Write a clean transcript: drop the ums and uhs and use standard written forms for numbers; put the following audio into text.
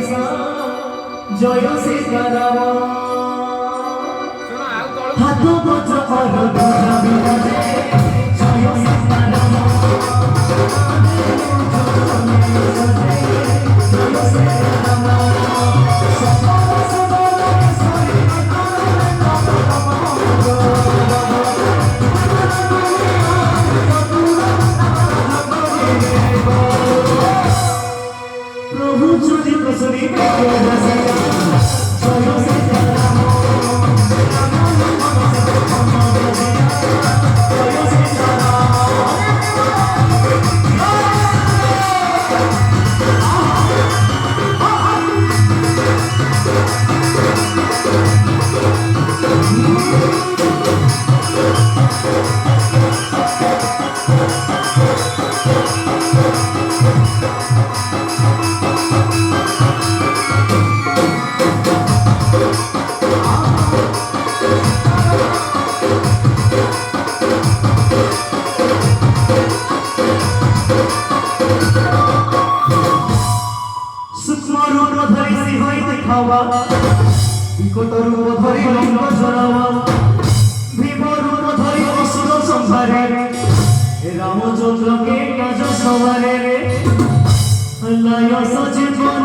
সীতা জয় সীতারাম হাত বজ্র কর দুর্গা বিরাজে জয় সীতারাম জয় সীতারাম বিকট রূপ ধরি লঙ্গ জড়াওয়া ভীম রূপ ধরি অসুর সংহারে রামচন্দ্রকে কাজ সবারে লয় সজীবন